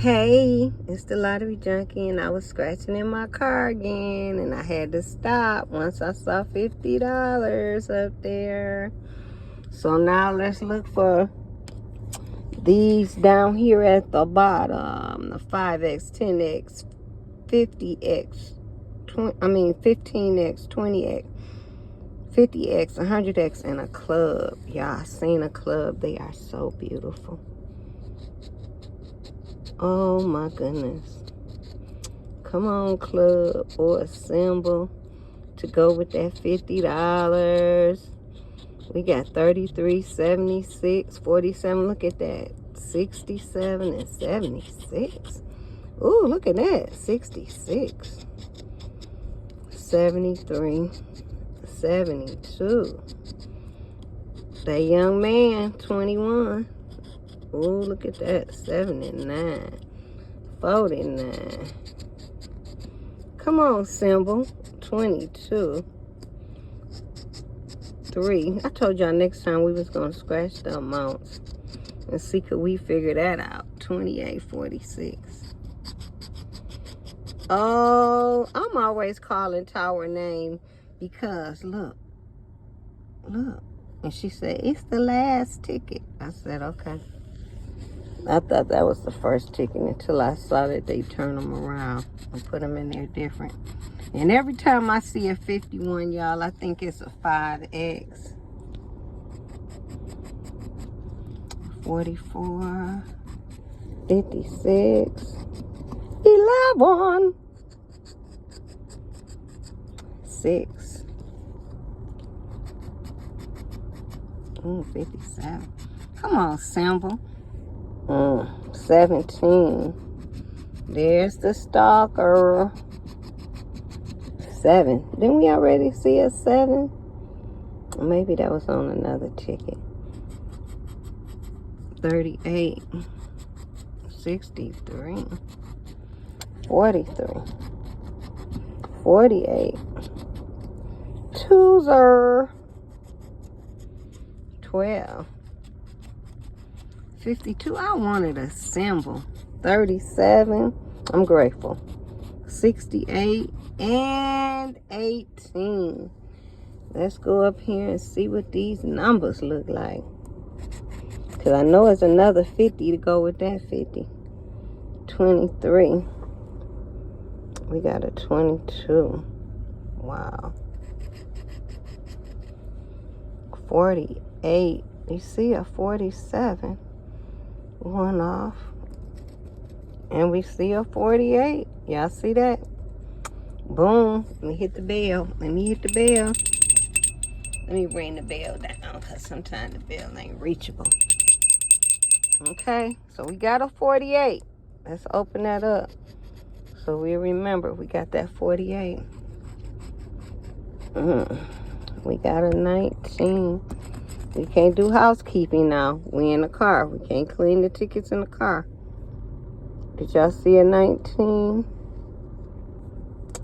Hey, it's the Lottery Junkie, and I was scratching in my car again, and I had to stop once I saw $50 up there. So now let's look for these down here at the bottom. The 5X, 10X, 50X, 15X, 20X, 50X, 100X, and a club. Y'all seen a club. They are so beautiful. Oh my goodness. Come on, club, or a symbol to go with that $50. We got 33, 76, 47. Look at that. 67 and 76. Ooh, look at that. 66. 73. 72. That young man, 21. Ooh, look at that. 79. 49. Come on, symbol. 22. 3. I told y'all next time we was going to scratch the amounts and see could we figure that out. 28, 46. Oh, I'm always calling Tower name because look. And she said, it's the last ticket. I said, okay. I thought that was the first ticket until I saw that they turn them around and put them in there different. And every time I see a 51, y'all, I think it's a 5X. 44, 56, 11, 6, 57. Come on, symbol. 17. There's the stalker. 7. Didn't we already see a 7? Maybe that was on another ticket. 38. 63. 43. 48. 2. 12. 52. I wanted a symbol. 37. I'm grateful. 68 and 18. Let's go up here and see what these numbers look like. Because I know it's another 50 to go with that 50. 23. We got a 22. Wow. 48. You see a 47. One off. And we see a 48. Y'all see that? Boom. Let me hit the bell. Let me bring the bell down because sometimes the bell ain't reachable. Okay. So we got a 48. Let's open that up. So we remember we got that 48. We got a 19. We can't do housekeeping now. We in the car. We can't clean the tickets in the car. Did y'all see a 19?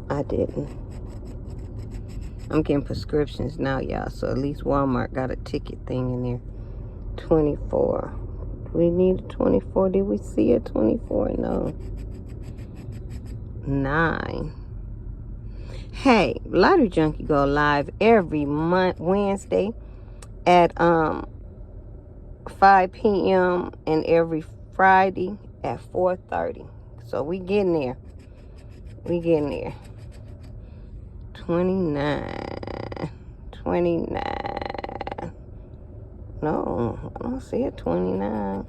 I didn't. I'm getting prescriptions now, y'all. So at least Walmart got a ticket thing in there. 24. Do we need a 24? Did we see a 24? No. 9. Hey, Lottery Junkie go live every Wednesday at 5 p.m. and every Friday at 4:30. So we getting there. 29. 29. No, I don't see a 29.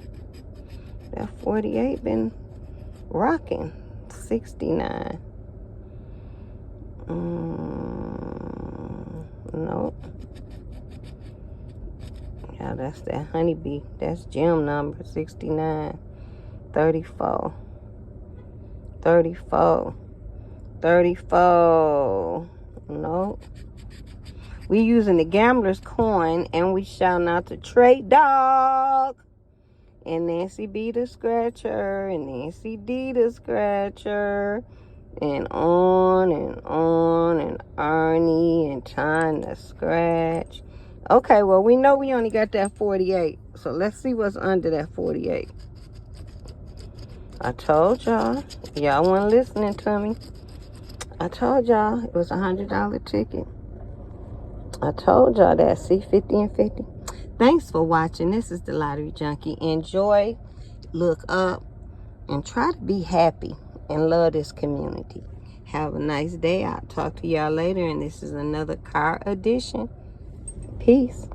That 48 been rocking. 69. Nope. Yeah, that's that honeybee. That's gem number 69. 34. 34. 34. Nope. We using the gambler's coin and we shouting out to Trade Dog and Nancy B the Scratcher and Nancy D the Scratcher and on and Ernie and Time the Scratch. Okay, well, we know we only got that 48. So let's see what's under that 48. I told y'all. Y'all weren't listening to me. I told y'all it was a $100 ticket. I told y'all that. See, 50 and 50. Thanks for watching. This is the Lottery Junkie. Enjoy, look up, and try to be happy and love this community. Have a nice day. I'll talk to y'all later. And this is another car edition. Peace.